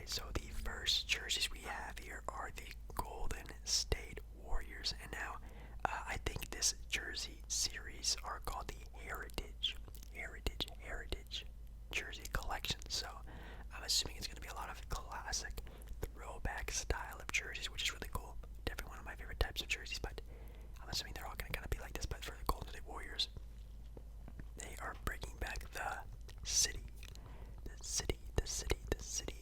so the first jerseys we have here are the Golden State Warriors, and now I think this jersey series are called the Heritage jersey collection. So I'm assuming it's going to be a lot of classic throwback style of jerseys, which is really cool. Definitely one of my favorite types of jerseys, but I'm assuming they're all going to kind of be like this. But for the Golden State Warriors, they are bringing back the city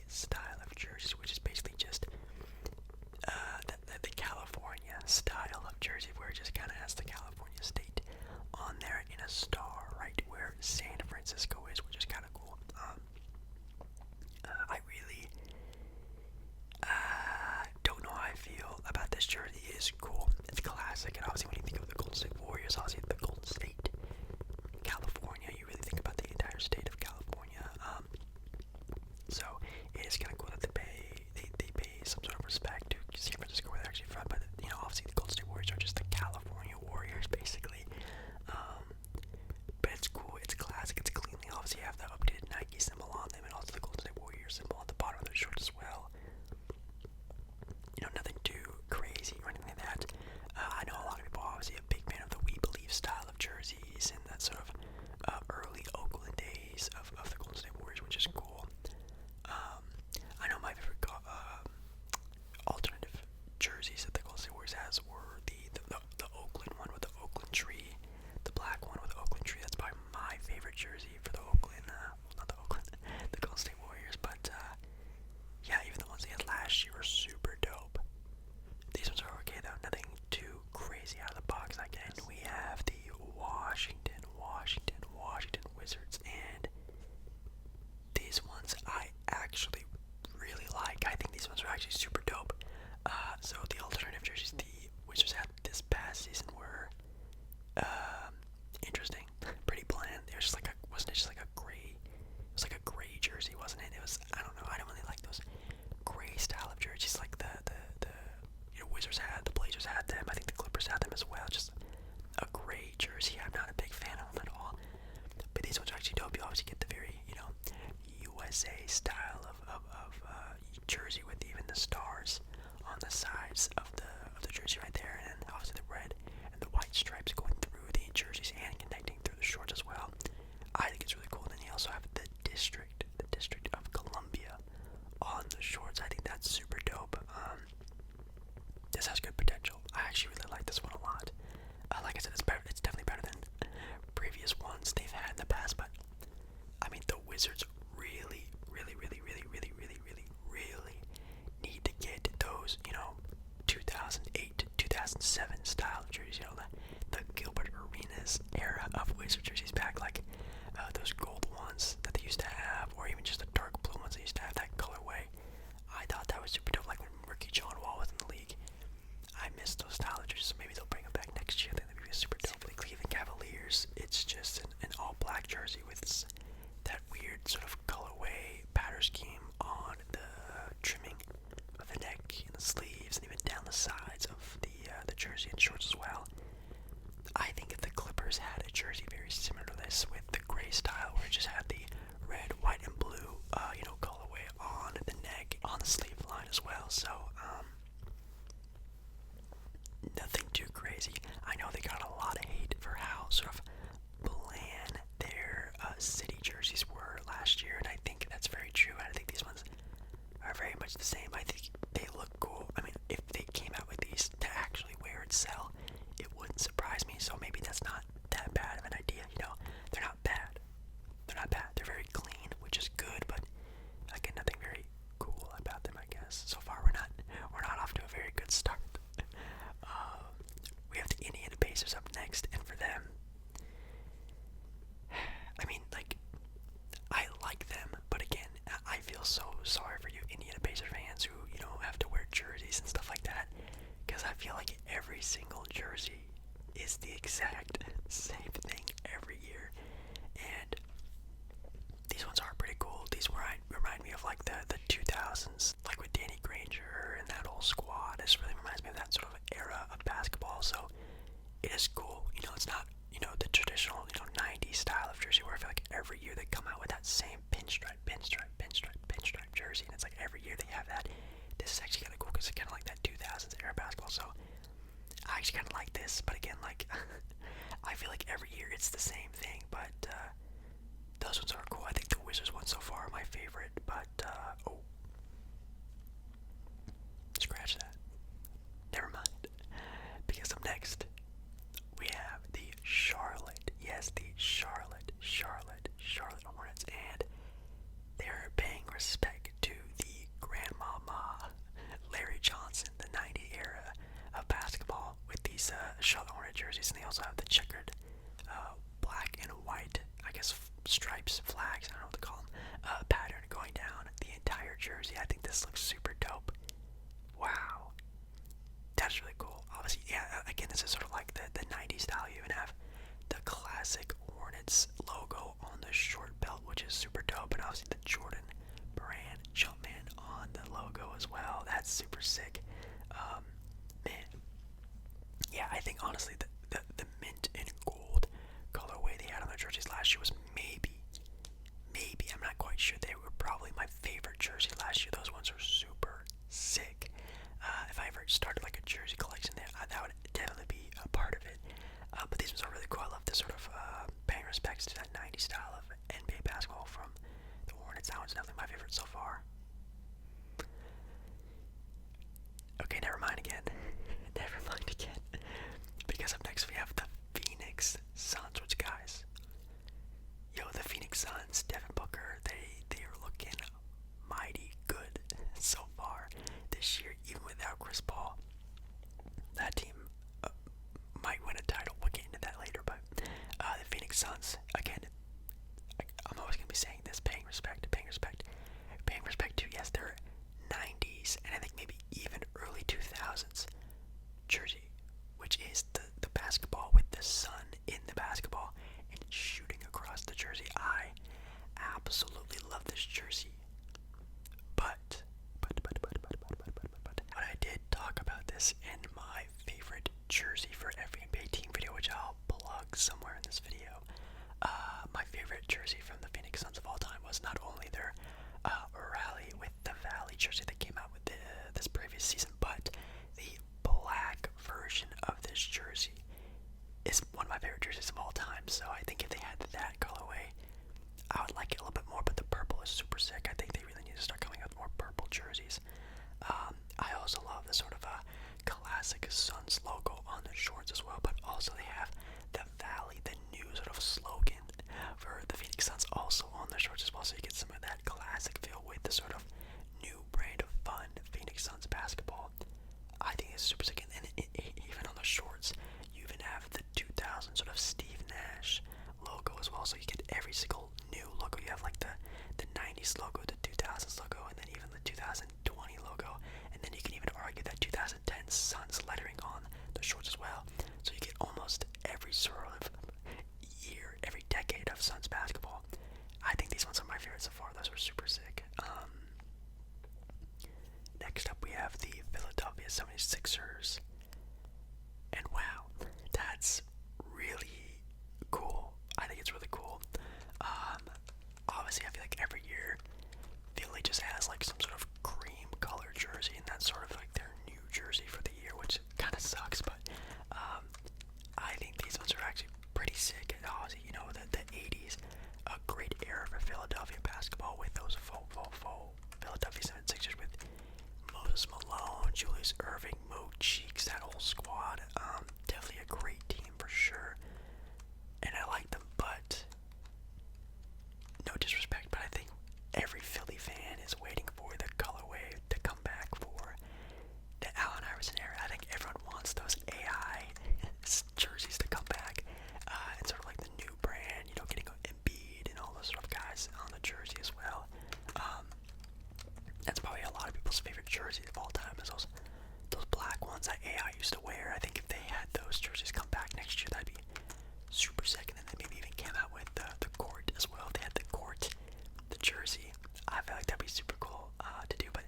style of jerseys, which is basically just the California style of jersey, where it just kind of has the California state on there in a star, right where San Francisco is, which is kind of cool. I really don't know how I feel about this jersey. It is cool. It's classic, and obviously when you think of the Golden State Warriors, obviously the Golden State, California, you really think about the entire state of California. So it is kind of cool that they pay some sort of respect to San Francisco, where they're actually from. But obviously the Golden State Warriors are just the California Warriors, basically. But it's cool. It's classic. It's clean. They obviously have the updated Nike symbol on them, and also the Golden State Warriors symbol on the bottom of their shorts as well. Nothing too crazy or anything like that. I know a lot of people are obviously a big fan of the We Believe style of jerseys and that sort of early Oakland days of the Golden State Warriors, which is cool. I know my favorite alternative jerseys that the Golden State Warriors has were the Oakland one with the Oakland tree, the black one with the Oakland tree. That's probably my favorite jersey for the Oakland, not the Oakland, the Golden State Warriors. But yeah, even the ones they had last year were super dope. These ones are okay though, nothing too crazy out of the box, I guess. And we have the Washington Wizards, and these ones I actually really like. I think these ones are actually super dope. So the alternative jerseys the Wizards had this past season were interesting, pretty bland. They were just like wasn't it just like a gray? It was like a gray jersey, wasn't it? It was, I don't know. I don't really like those gray style of jerseys like the Wizards had, the Blazers had them. I think the Clippers had them as well. Just a gray jersey. I'm not a big fan of them at all. But these ones are actually dope. You obviously get the very, USA style of jersey with even the stars on the sides of the jersey right there, and then obviously the red and the white stripes going through the jerseys and connecting through the shorts as well. I think it's really cool. And then you also have the District of Columbia on the shorts. I think that's super dope. This has good potential. I actually really like this one a lot. Like I said, it's definitely better than previous ones they've had in the past, but I mean the Wizards really need to get those, 2008 to 2007 style jerseys, the Gilbert Arenas era of Wizard jerseys back, like those gold ones that they used to have, or even just the dark blue ones they used to have, that colorway. I thought that was super dope, like when Ricky John Wall was in the league. I miss those style of jerseys, so maybe they'll bring them back next year. I think that'd be super dope. For the Cleveland Cavaliers, it's just an all-black jersey with that weird sort of colorway pattern scheme on the trimming of the neck and the sleeves, and even down the sides of the jersey and shorts as well. I think if the Clippers had a jersey very similar to this with the gray style, where it just had the red, white, and blue, colorway on the neck, on the sleeve line as well. So, nothing too crazy. I know they got a lot of hate for how sort of bland their city jerseys were last year, and I think that's very true. I think these ones are very much the same. I think they look cool. I mean, if they came out with these to actually wear and sell, it wouldn't surprise me. So maybe that's not that bad of an idea. They're not bad. They're very clean, which is good. But again, nothing very cool about them, I guess. So far, we're not off to a very good start. We have the Indiana Pacers up next, and for them, I mean, I like them, but again, I feel so sorry for you Indiana Pacers fans who, have to wear jerseys and stuff like that, because I feel like every single jersey is the exact same thing every year, and these ones are pretty cool. These remind me of like the 2000s, like with Danny Granger and that whole squad. This really reminds me of that sort of era of basketball, so it is cool. It's not, the traditional, 90s style of jersey where I feel like every year they come out with that same pinstripe jersey, and it's like every year was kind of like that 2000s era basketball. So I actually kind of like this, but again, like I feel like every year it's the same thing. But those ones are cool. I think the Wizards one so far are my favorite. But oh, scratch that. Never mind. Because up next we have the Charlotte. Yes, the Charlotte Hornets, and they're paying respect to the grandmama Larry Johnson, the '90s era of basketball, with these Charlotte Hornet jerseys, and they also have the checkered black and white, I guess, stripes, flags, I don't know what to call them, pattern going down the entire jersey. I think this looks super dope. Wow, that's really cool. Obviously, yeah, again, this is sort of like the '90s style. You even have the classic Hornets logo on the short belt, which is super dope, and obviously the Jordan brand Jumpman on the logo as well. That's super sick. Man, yeah, I think honestly the mint and gold colorway they had on their jerseys last year was maybe, I'm not quite sure, they were probably my favorite jersey last year. Those ones are super sick. If I ever started like a jersey collection there, that would definitely be a part of it. But these ones are really cool. I love the sort of paying respects to that '90s style of NBA basketball from the Hornets. That one's definitely my favorite so far. Okay, never mind again. Never mind again. Because up next we have the Phoenix Suns, which, guys, the Phoenix Suns, Devin Booker, they are looking mighty good so far this year, even without Chris Paul. That team might win a title. We'll get into that later, but the Phoenix Suns, again, I'm always going to be saying this, paying respect to, yes, their '90s, and I think maybe even early 2000s jersey, which is the basketball with the sun in the basketball and shooting across the jersey. I absolutely love this jersey. But I did talk about this in my favorite jersey for every NBA team video, which I'll plug somewhere in this video. My favorite jersey from the Phoenix Suns of all time was not only their Rally with the Valley jersey that came out with this previous season, but the black version of this jersey is one of my favorite jerseys of all time. So I think if they had that colorway, I would like it a little bit more. But the purple is super sick. I think they really need to start coming out with more purple jerseys. I also love the sort of classic Suns logo on the shorts as well, but also they have the Valley, the new sort of slogan for the Phoenix Suns, also on the shorts as well, so you get some of that classic feel with the sort of new brand of fun Phoenix Suns basketball. I think it's super sick, and even on the shorts, you even have the 2000 sort of Steve Nash logo as well, so you get every single new logo. You have like the '90s logo, the 2000s logo, and then even the 2020 logo, and then you can even argue that 2010 Suns lettering on the shorts as well. So you get almost every sort of year, every decade of Suns basketball. I think these ones are my favorite so far. Those are super sick. Next up we have the Philadelphia 76ers. And wow, that's really cool. I think it's really cool. Obviously I feel like every year Philly just has like some sort of cream color jersey, and that's sort of like their new jersey for the year, which kind of sucks, but I think these ones are actually pretty sick. And obviously, the 80s, a great era for Philadelphia basketball with those faux Philadelphia 76ers with Moses Malone, Julius Erving, Mo Cheeks, that whole squad. Definitely a great team for sure, and I like them, but no disrespect, but I think every Philly fan is waiting for the colorway to come back for the Allen Iverson era. I think everyone wants those AI jerseys to come back, and sort of like the new brand, getting Embiid and all those sort of guys on the jersey as well. That's probably a lot of people's favorite jerseys of all time, is those black ones that AI used to wear. I think if they had those jerseys come back next year, that'd be super sick. And then they maybe even came out with the court as well. If they had the court, the jersey, I feel like that'd be super cool to do. But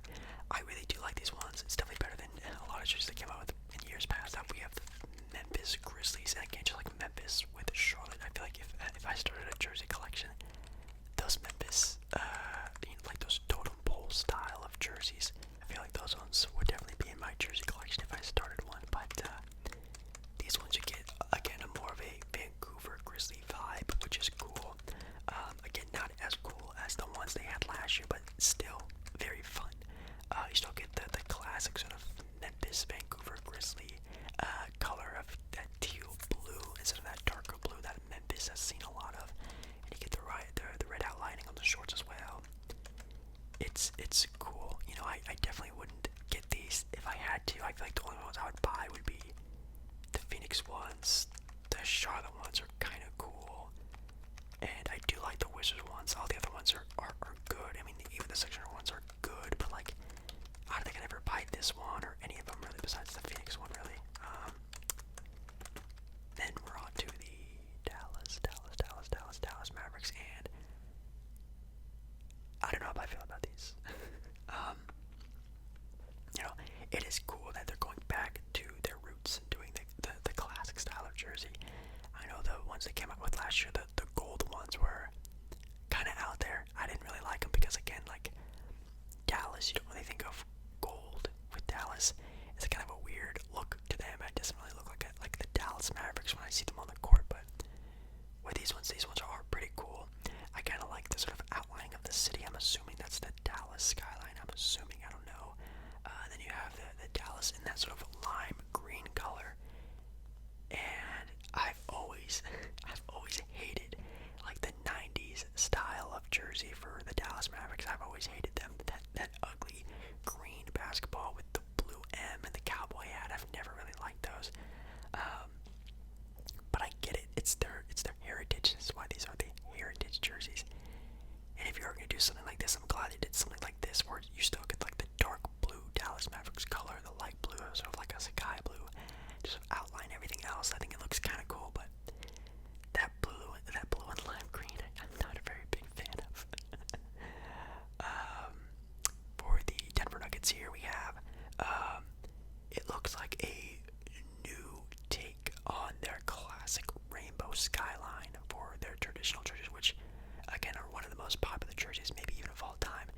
I really do like these ones. It's definitely better than a lot of jerseys that came out with in years past. We have the Memphis Grizzlies, and again, just like Memphis with Charlotte, I feel like if I started a jersey collection, those Memphis, like those totem pole style of jerseys, I feel like those ones would definitely be it's still very fun. You still get the classic sort of Memphis, Vancouver Grizzly color of that teal blue instead of that darker blue that Memphis has seen a lot of, and you get the red outlining on the shorts as well. It's cool. You know, I definitely wouldn't get these if I had to. I feel like the only ones I would buy would be the Phoenix ones. The Charlotte ones are kind of cool, and I do like the Wizards ones. All the other ones are good. I mean, even the sectional ones are good, but like, I don't think I'd ever buy this one or any of them really, besides the Phoenix one, really. Then we're on to the Dallas Mavericks, and I don't know how I feel about these. You know, it is cool that they're going back to their roots and doing the classic style of jersey. I know the ones they came out with last year, the gold ones were kind of out there. I didn't really like them because, again, like Dallas, you don't really think of gold with Dallas. It's kind of a weird look to them. It doesn't really look like the Dallas Mavericks when I see them on the court, but with these ones are pretty cool. I kind of like the sort of outlining of the city. I'm assuming that's the Dallas skyline. I'm assuming, I don't know. Then you have the Dallas in that sort of lime green color. And I've always hated like the 90s style of jersey for the Dallas Mavericks. I've always hated them. That ugly green basketball with the blue M and the cowboy hat. I've never really liked those. But I get it. It's their heritage. This is why these are the heritage jerseys. And if you're gonna do something like this, I'm glad they did something like this, where you still get like the dark blue Dallas Mavericks color, the light blue, sort of like a sky blue, just outline everything else. I think it looks kind of cool, but that blue and lime green, I'm not a very big fan of. For the Denver Nuggets here, we have, it looks like a new take on their classic rainbow skyline for their traditional jerseys, which again are one of the most popular jerseys, maybe even of all time.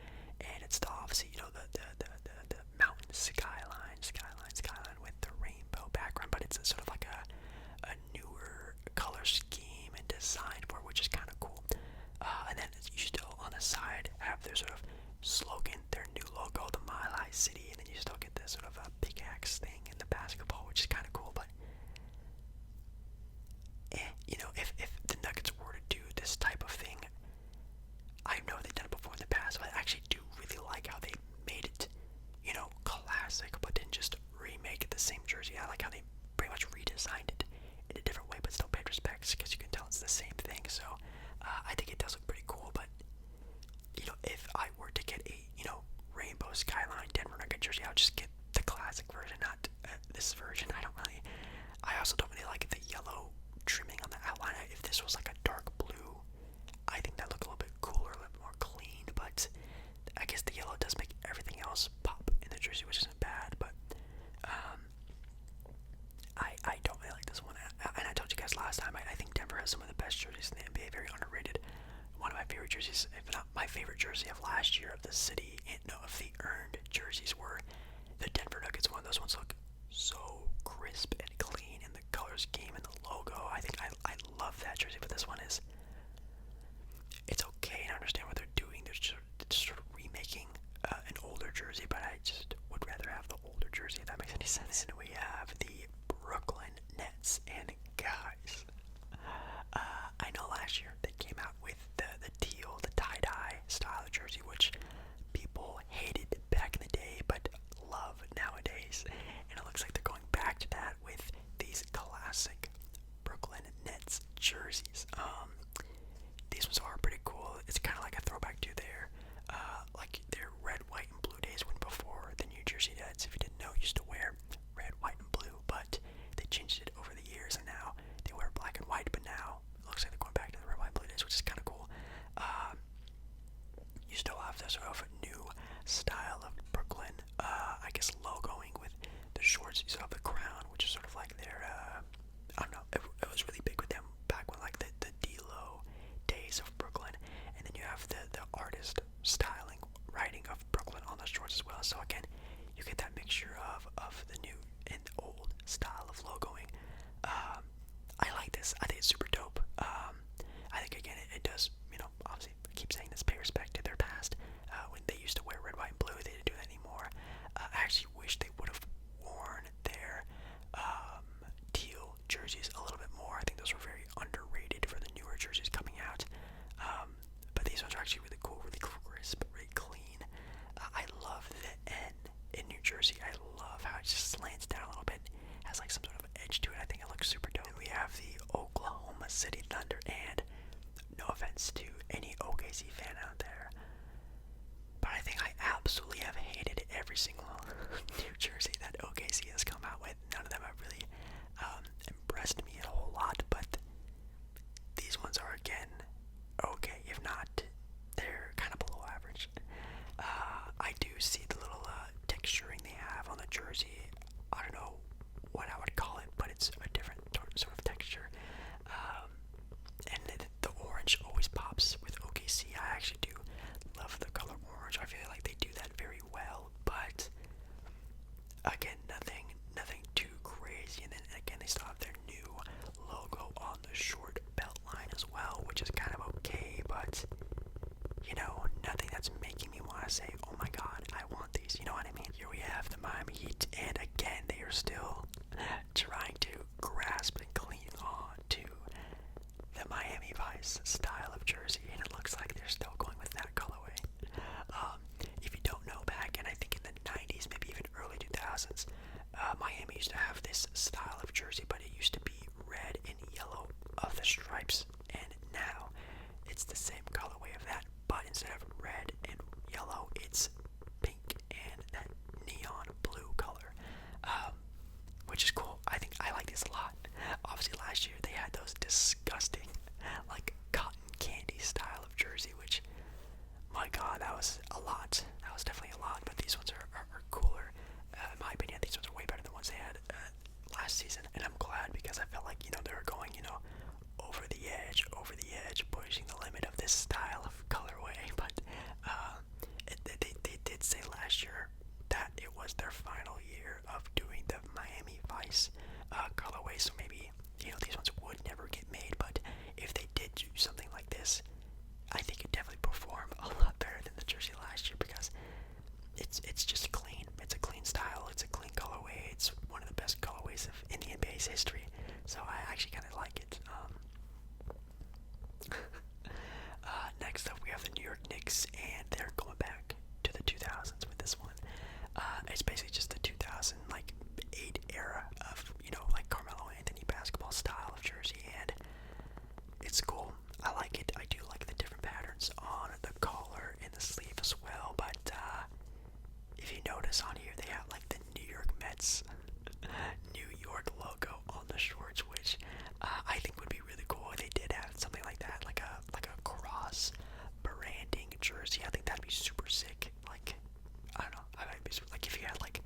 And it's the obviously, you know, the mountain skyline with the rainbow background, but it's sort of like a newer color scheme and design for it, which is kind of cool. And then you still on the side have their sort of slogan, their new logo, the Mile High City, and then you still get this sort of a pickaxe thing in the basketball, which is kind of cool. But you know, if the Nuggets were to do this type of thing, I know they've done it before in the past, but I actually do really like how they made it, you know, classic, but didn't just remake the same jersey. I like how they pretty much redesigned it in a different way, but still paid respects, because you can tell it's the same thing. So I think it does look pretty cool. But you know, if I were to get a, you know, rainbow skyline Denver Nugget jersey, I would just get the classic version, not this version. I also don't really like the yellow trimming on the outline. If this was like a dark blue, I think that looked a little bit cooler, a little bit more clean. But I guess the yellow does make everything else pop in the jersey, which isn't bad. But I don't really like this one. And I told you guys last time, I think Denver has some of the best jerseys in the NBA, very underrated. One of my favorite jerseys, if not my favorite jersey of last year of the city, of the earned jerseys, were the Denver Nuggets one. Those ones look so crisp and clean, and the color scheme and the logo. I think I love that jersey, but this one is, it's okay, and I understand what they're doing. They're just sort of remaking an older jersey, but I just would rather have the older jersey, if that makes any sense. And we have the Brooklyn Nets, and guys, I know last year they came out with the teal, the tie-dye style of jersey, which people hated back in the day, but love nowadays. And it looks like they're going back to that with these classic Brooklyn Nets jerseys. These ones are pretty cool. It's kind of like a throwback to like their red, white, and blue days, when before the New Jersey Nets, if you didn't know, used to wear red, white, and blue, but they changed it over the years, and now they wear black and white. But now it looks like they're going back to the red, white, and blue days, which is kind of cool. You still have this sort of new style of Brooklyn, I guess, logoing with the shorts. You still have the crown, which is sort of like their, I don't know, it was really big with them back when, like, the D-Lo days of Brooklyn. And then you have the artist styling, writing of Brooklyn on the shorts as well. So again, you get that mixture of the new and the old style of logoing. I like this. I think it's super dope. I think, again, it does, you know, obviously, I keep saying this, pay respect to their past, when they jerseys a little bit more. I think those were very underrated for the newer jerseys coming out. But these ones are actually really cool, really crisp, really clean. I love the N in New Jersey. I love how it just slants down a little bit, has like some sort of edge to it. I think it looks super dope. And we have the Oklahoma City Thunder, and no offense to any OKC fan out there, but I think I absolutely have hated every single new jersey that OKC has come out with. None of them have really impressed me a whole lot, but these ones are, again, okay, if not, they're kind of below average. I do see the little texturing they have on the jersey. I don't know what I would call it, but it's a different sort of texture. And the orange always pops with OKC. I actually do love the color orange. I feel like they do that very well, but again, nothing too crazy. And then again, they still have their new logo on the short belt line as well, which is kind of okay, but you know, nothing that's making me want to say, oh my god, I want these. You know what I mean? Here we have the Miami Heat, and again, they are still trying to grasp and cling on to the Miami Vice style of jersey, and it looks like they're still going with that colorway. If you don't know, back in, I think in the 90s, maybe even early 2000s, Miami used to have this style of jersey, but it used to be red and yellow of the stripes, and now it's the same colorway of that, but instead of red and yellow, it's pink and that neon blue color, which is cool. I think I like this a lot. Obviously, last year they had those disgusting, like, cotton candy style of jersey, which, my god, that was a lot. That was definitely a lot, but these ones are cooler. In my opinion, these ones are way better than the ones they had last season, and I'm glad, because I felt like, you know, they were going, you know, over the edge, pushing the limit of this style of colorway. But they did say last year that it was their final year of doing the Miami Vice colorway, so maybe, you know, these ones would never get made, but if they did do something like this, I think it definitely performed a lot better than the jersey last year, because it's just clean. It's a clean style. It's a clean colorway. It's one of the best colorways in the NBA's history. So I actually kind of like it. Next up, we have the New York Knicks, and they're going back to the 2000s with this one. It's basically just the 2008 era of, you know, like Carmelo Anthony basketball style of jersey, and it's cool. I like it. I do like the different patterns on the collar and the sleeve as well, but if you notice on here, they have like the New York Mets New York logo on the shorts, which I think would be really cool if they did have something like that, like a cross branding jersey. I think that'd be super sick. Like, I don't know, I'd be super, like, if you had like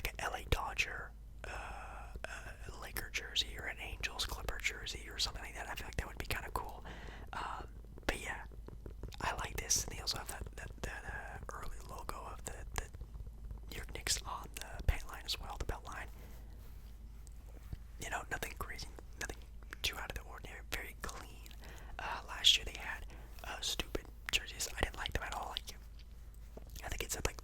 an LA Dodger Laker jersey, or an Angels Clipper jersey, or something like that. I feel like that would be kind of cool. But yeah, I like this. And they also have that early logo of the New York Knicks on the pant line as well, the belt line. You know, nothing crazy, nothing too out of the ordinary, very clean. Last year they had stupid jerseys. I didn't like them at all. Like, I think it said like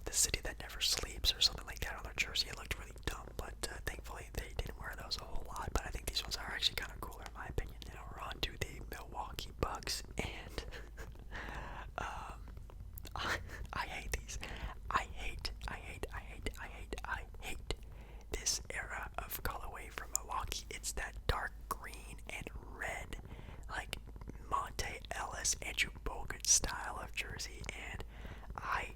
the city that never sleeps or something like that on their jersey. It looked really dumb, but thankfully they didn't wear those a whole lot. But I think these ones are actually kind of cooler in my opinion. Now we're on to the Milwaukee Bucks, and I hate these. I hate this era of colorway from Milwaukee. It's that dark green and red, like Monte Ellis, Andrew Bogut style of jersey, and I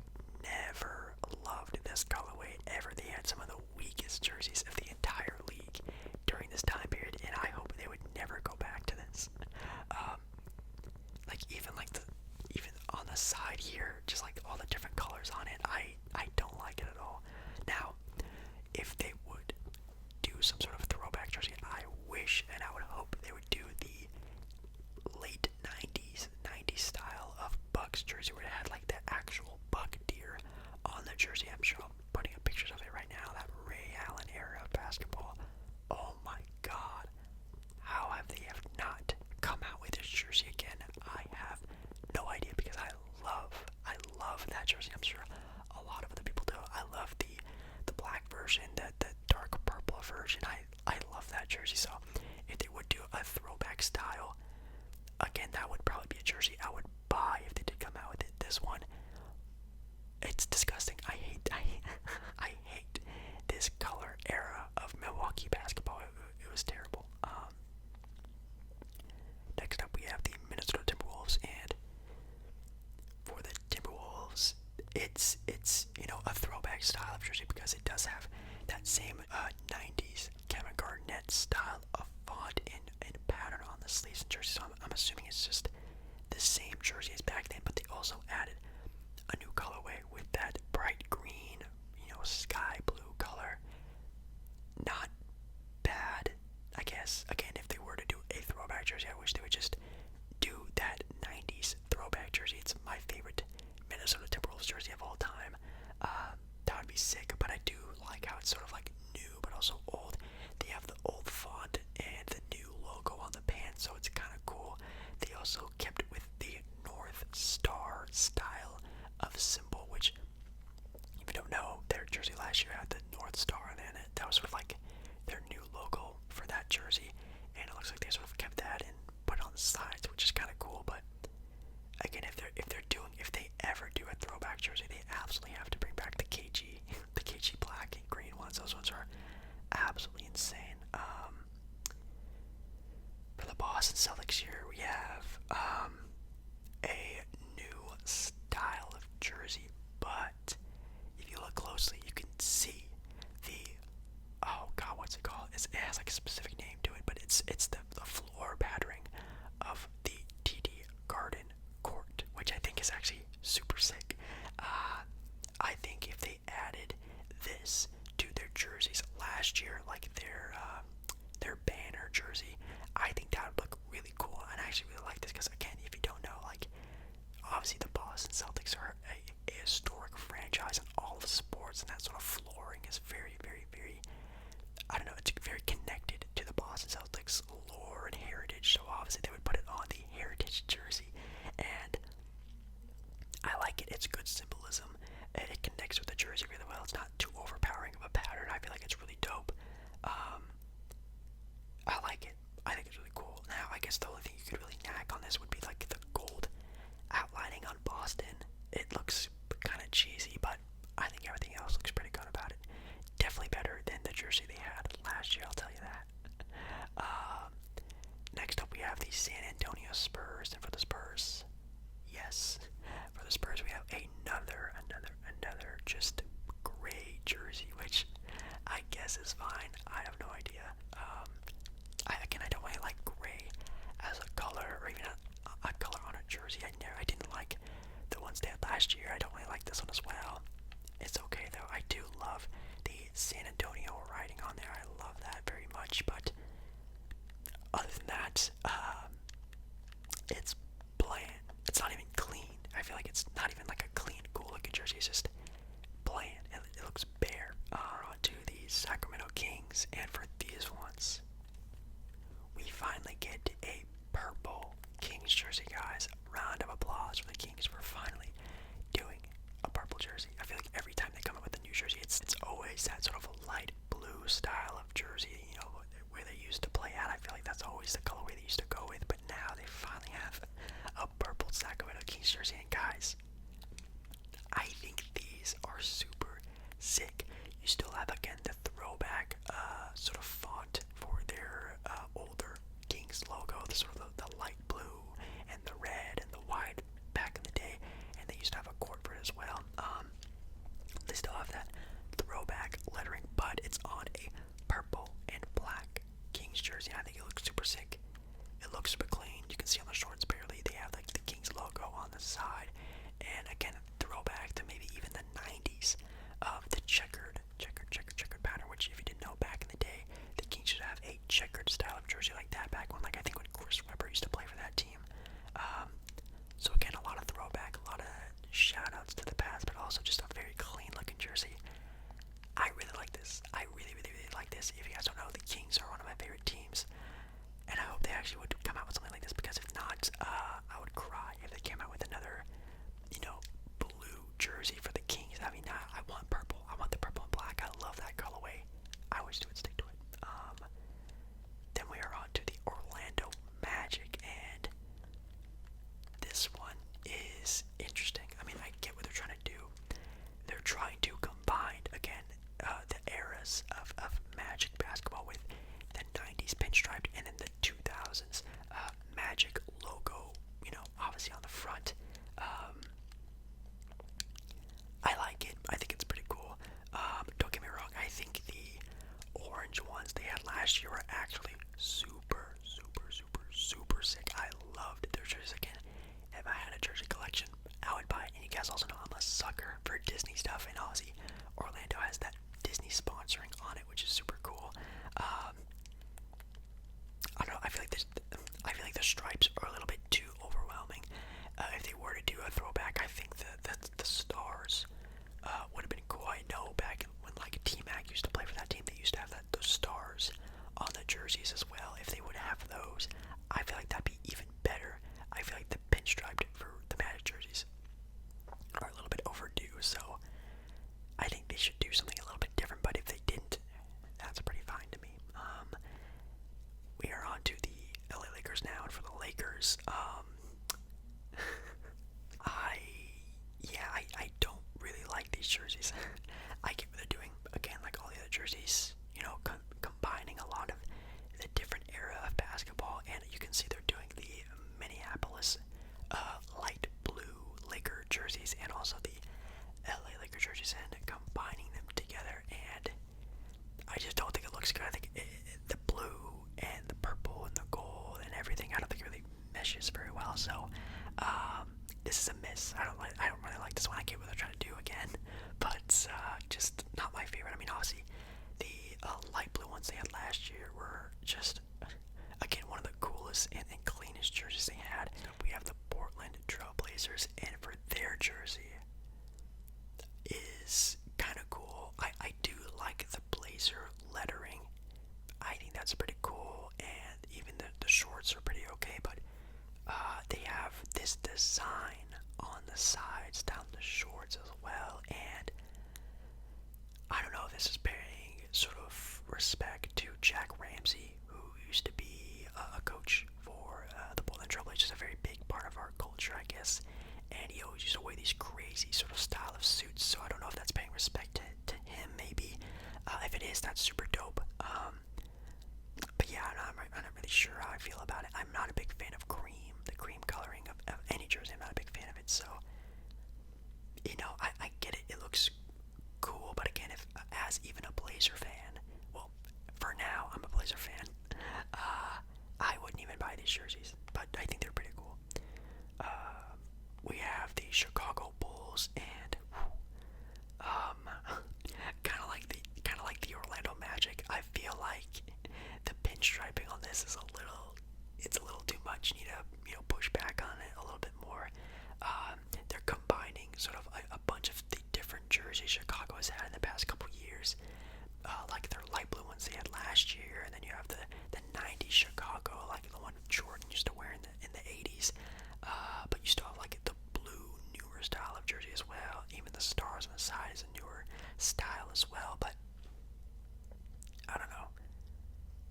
never loved this colorway ever. They had some of the weakest jerseys of the entire league during this time period, and I hope they would never go back to this. Even on the side here, just like all the different colors on it, I don't like it at all. Now, if they would do some sort of throwback jersey, I wish and I would hope they would do the late 90s style of Bucks jersey, where it had like the actual buck deer on the jersey. I'm sure I'm putting up pictures of it right now. That Ray Allen era of basketball. Oh my god, how have they not come out with this jersey again? I have no idea, because I love that jersey. I'm sure a lot of other people do. I love the black version, the dark purple version. I love this one. It's disgusting. I hate this color era of Milwaukee basketball. It was terrible. Next up, we have the Minnesota Timberwolves, and for the Timberwolves, it's a throwback style of jersey because it does have that same 90s Kevin Garnett style of font and pattern on the sleeves and jersey. So I'm assuming it's just the same jersey as back then, but they also added a new colorway with that bright green, sky blue color. Not bad, I guess. Again, if they were to do a throwback jersey, I wish they would just do that 90s throwback jersey. It's my favorite Minnesota Timberwolves jersey of all time. That would be sick, but I do like how it's sort of like new, but also old. They have the old font and the new logo on the pants, so it's kind of cool. They also kept with the North Star style of symbol, which, if you don't know, their jersey last year had the North Star, and then that was sort of like their new logo for that jersey, and it looks like they sort of kept that and put it on the sides, which is kind of cool. But again, if they ever do a throwback jersey, they absolutely have to bring back the KG, the KG black and green ones. Those ones are absolutely insane. For the Boston Celtics here, we have a new style of jersey, but if you look closely, you can see what's it called? It has like a specific name to it, but it's the floor patterning of the TD Garden court, which I think is actually super sick. I think if they added this to their jerseys last year, like their banner jersey, I think that would look really cool. And I actually really like this because, again, if you don't know, like, obviously the Boston Celtics are a historic franchise in all of sports, and that sort of flooring is very, very, very, I don't know, it's very connected to the Boston Celtics lore and heritage, so obviously they would put it on the heritage jersey, and I like it. It's good symbolism, and it connects with the jersey really well. It's not too overpowering of a pattern. I feel like it's really dope. I like it. I think it's really cool. Now, I guess the only thing you could really knack on this would be like the gold outlining on Boston. It looks kind of cheesy, but I think everything else looks pretty good about it. Definitely better than the jersey they had last year, I'll tell you that. Next up, we have the San Antonio Spurs, and for the Spurs, yes, for the Spurs, we have another just gray jersey, which I guess is fine. I have no idea. I don't really like gray as a color, or even a color on a jersey. I didn't like the ones they had last year. I don't really like this one as well. It's okay though. I do love the San Antonio writing on there. I love that very much. But other than that, it's bland. It's not even clean. I feel like it's not even like a clean, cool looking jersey. It's just bland. It looks bare. On to the Sacramento Kings, and for these ones, we finally get a purple Kings jersey, guys. Round of applause for the Kings for finally doing a purple jersey. I feel like every time they come up with a new jersey, it's always that sort of a light blue style of jersey, where they used to play at. I feel like that's always the colorway they used to go with, but now they finally have a purple Sacramento Kings jersey, and guys, I think these are super sick. You still have, again, the throwback sort of font for their older Kings logo, the sort of the light blue and the red and the white back in the day, and they used to have a court for it as well. They still have that throwback lettering, but it's on a purple and black Kings jersey. I think it looks super sick. It looks super clean. You can see on the shorts barely. They have like the Kings logo on the side, and again, throwback to maybe even the 90s of the checkered pattern, which, if you didn't know, back in the day, the Kings should have a checkered style of jersey like that back when, I think when Chris Webber used to play for that team. So again, a lot of throwback, a lot of shout outs to the past, but also just a very clean looking jersey. I really like this. I really, really, really like this. If you guys don't know, the Kings are one of my favorite teams, and I hope they actually would come out with something like this, because if not, I would cry if they came out with another guys also know I'm a sucker for Disney stuff, and obviously Orlando has that Disney sponsoring on it, which is super cool. I don't know. I feel like the stripes are a little bit too overwhelming. If they were to do a throwback, I think the stars would have been cool. I know back when like T-Mac used to play for that team, they used to have those stars on the jerseys as well. If they would have those, I feel like that'd be even better. I feel like the pinstriped for the Magic jerseys are a little bit overdue, so I think they should do something a little bit different. But if they didn't, that's pretty fine to me. We are on to the LA Lakers now, and for the Lakers, I don't really like these jerseys. I get what they're doing. Again, like all the other jerseys, you know, combining a lot of the different era of basketball, and you can see they're doing the Minneapolis light blue Laker jerseys and also the LA Laker jerseys and combining them together, and I just don't think it looks good. I think the blue and the purple and the gold and everything, I don't think it really meshes very well. So this is a miss. I don't really like this one. I get what they're trying to do again, but just not my favorite. I mean, obviously the light blue ones they had last year were just again one of the coolest and cleanest jerseys they had. We have the Portland Trailblazers, and for their jersey is kind of cool. I do like the Blazer lettering. I think that's pretty cool, and even the shorts are pretty okay, but they have this design on the sides down the shorts as well, and I don't know if this is paying sort of respect to Jack Ramsey, who used to be a coach for the Portland Trailblazers, a very big part of our culture, I guess, and he always used to wear these crazy sort of style of suits, so I don't know if that's paying respect to him, maybe. If it is, that's super dope. But yeah, I'm not really sure how I feel about it. I'm not a big fan of the cream coloring of any jersey. I'm not a big fan of it, so, you know, I get it. It looks cool, but again, if as even a Blazer fan, well, for now, I'm a Blazer fan, I wouldn't even buy these jerseys, but I think they're pretty cool. We have the Chicago Bulls, and kind of like the Orlando Magic. I feel like the pinstriping on this is it's a little too much. You need to, you know, push back on it a little bit more. They're combining sort of a bunch of the different jerseys Chicago has had in the past couple years, like their light blue ones they had last year, and then you have the 90s Chicago, like the one Jordan used to wear in the 80s. But you still have like the blue newer style of jersey as well. Even the stars on the side is a newer style as well. But I don't know.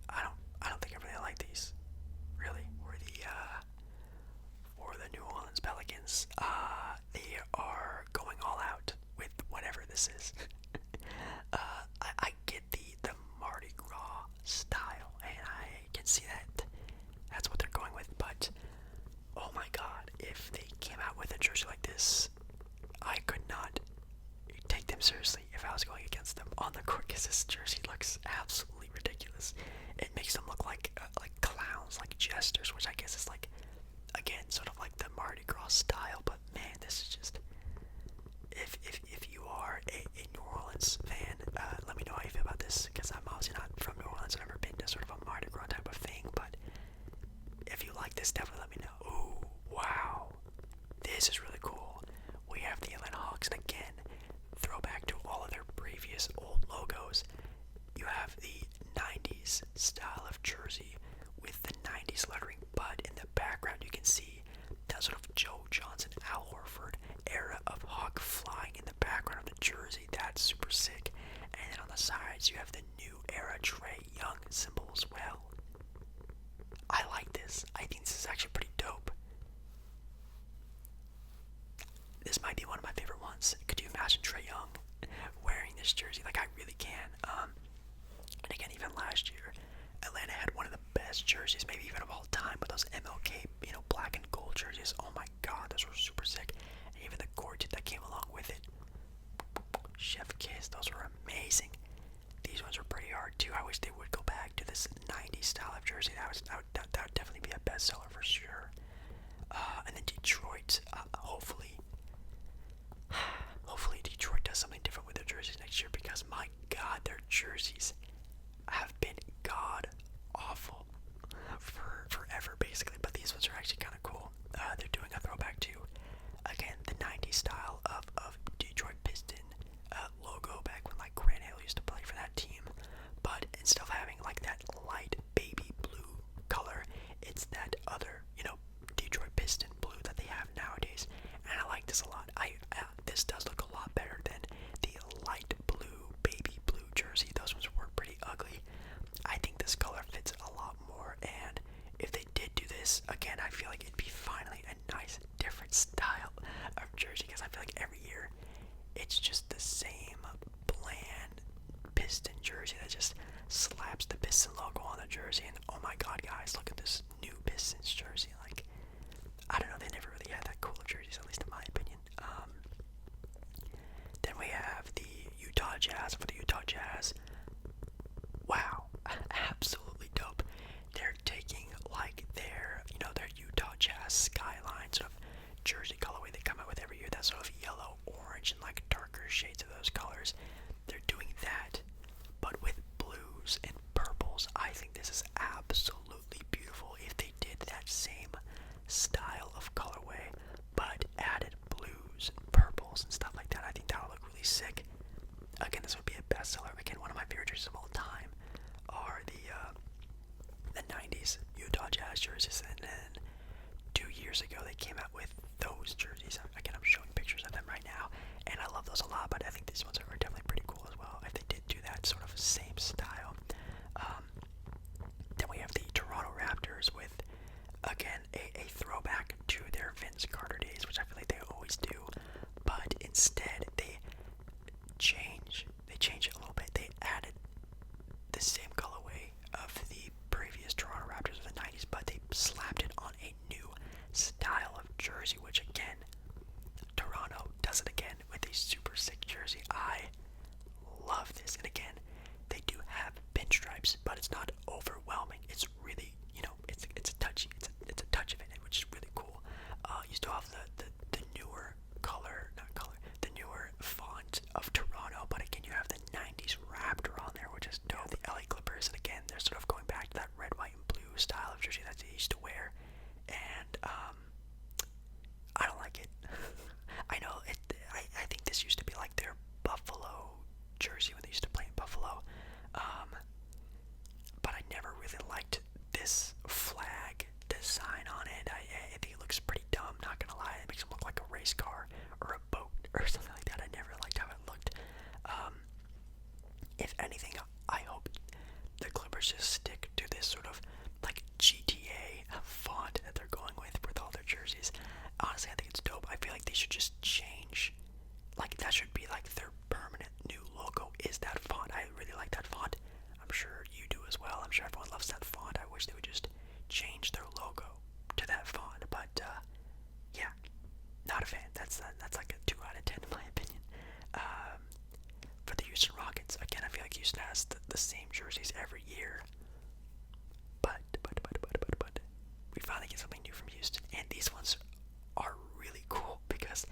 I don't think I really like these. Really, for the New Orleans Pelicans, they are going all out with whatever this is. I get the Mardi Gras style, and I can see that that's what they're going with. But oh my God, if they came out with a jersey like this, I could not take them seriously if I was going against them on the court, because this jersey looks absolutely ridiculous. It makes them look like clowns, like jesters, which I guess is like, again, sort of like the Mardi Gras style. But man, this is just, if you are a New Orleans fan, let me know how you feel about this, because I'm obviously not from New Orleans. I've never been to sort of a Mardi Gras type of thing, but if you like this, definitely let me know. Ooh, wow, this is really cool. We have the Atlanta Hawks, and again, throwback to all of their previous old logos. You have the 90s style of jersey with the 90s lettering, but in the background you can see that sort of Joe Johnson, Al Horford era of Hawk flying in the background of the jersey. That's super sick. And then on the sides you have the new era Trae Young symbol as well. I like this. I think this is actually pretty dope. This might be one of my favorite ones. Could you imagine Trae Young wearing this jersey? Like, I really can. And again, even last year, Atlanta had one of the best jerseys, maybe even of all time, with those MLK, you know, black and gold jerseys. Oh my God, those were super sick. And even the gorget that came along with it. Chef Kiss, those were amazing. These ones were pretty hard too. I wish they would go back to this 90s style of jersey. That would definitely be a bestseller for sure. And then Detroit, hopefully font. This does look a lot better than the light blue, baby blue jersey. Those ones were pretty ugly. I think this color fits a lot more, and if they did do this again, I feel like it'd be finally a nice, different style of jersey, because I feel like every year it's just the same bland Piston jersey that just slaps the Piston logo on the jersey, and oh my god, guys, look at this new Pistons jersey. Like, I don't know, they never really had that cool of jerseys, at least in my opinion. Then we have the Utah Jazz. For the Utah Jazz, wow, absolutely dope. They're taking like their Utah Jazz skyline sort of jersey colorway they come out with every year. That sort of yellow, orange, and like darker shades of those colors. They're doing that, but with blues and purples. I think this is absolutely beautiful. If they did that same style of colorway, but added blues and purples and stuff like that, I think that would look really sick. Again, this would be a bestseller. Again, one of my favorite jerseys of all time are the 90s Utah Jazz jerseys, and then 2 years ago they came out with those jerseys. Again, I'm showing pictures of them right now, and I love those a lot, but I think these ones are definitely pretty cool as well, if they did do that sort of same style. Then we have the Toronto Raptors with, again, a throwback to their Vince Carter days, which I feel like they always do, but instead they change it a little bit. They added the same colorway of the previous Toronto Raptors of the 90s, but they slapped it on a new style of jersey, which again, Toronto does it again with a super sick jersey. I love this, and again, they do have pinstripes, but it's not overwhelming. It's really, it's a touchy, it's a touch of it, which is really cool. You still have the newer the newer font of Toronto, but again, you have the 90s Raptor on there, which is dope. The LA Clippers, and again, they're sort of going back to that red, white, and blue style of jersey that they used to wear, and I don't like it. I know it. I think this used to be like their Buffalo jersey when they used to play in Buffalo, but I never really liked this flag design on it. I think it looks pretty dumb, not gonna lie. It makes it look like a race car or a boat or something like that. I never liked how it looked. If anything, I hope the Clippers just stick to this sort of like GTA font that they're going with all their jerseys. Honestly, I think it's dope. I feel like they should just change. Like, that should be like their permanent new logo, is that font. I really like that font. I'm sure you do as well. I'm sure everyone loves that font. I wish they would just change their logo to that font. But yeah, not a fan. That's like a 2 out of 10 in my opinion. For the Houston Rockets, again, I feel like Houston has the same jerseys every year. But we finally get something new from Houston, and these ones are really cool because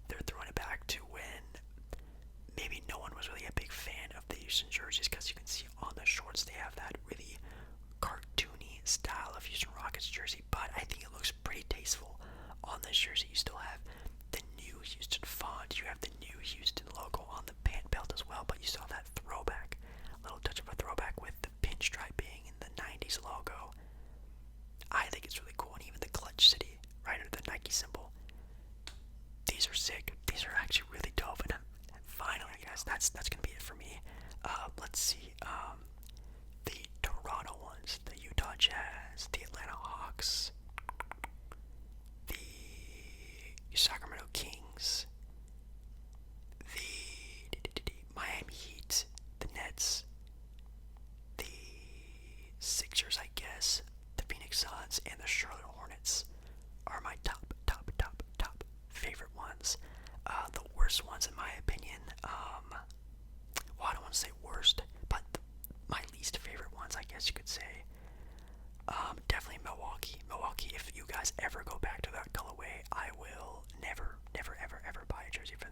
they're throwing it back to when maybe no one was really a big fan of the Houston jerseys, because you can see on the shorts they have that really cartoony style of Houston Rockets jersey, but I think it looks pretty tasteful on this jersey. You still have the new Houston font, you have the new Houston logo on the pant belt as well, but you still have that throwback, little touch of a throwback with the pinstriping and the 90s logo. I think it's really cool, and even the Clutch City right under the Nike symbol. These are sick. These are actually really dope, and finally, guys, that's gonna be it for me. Let's see. The Toronto ones, the Utah Jazz, the Atlanta Hawks, the Sacramento Kings, the Miami Heat, the Nets, the Sixers, I guess, the Phoenix Suns, and the Charlotte Hornets are my top favorite ones. The worst ones, in my opinion, well, I don't want to say worst, but my least favorite ones, I guess you could say, definitely Milwaukee. Milwaukee, if you guys ever go back to that colorway, I will never, ever buy a jersey from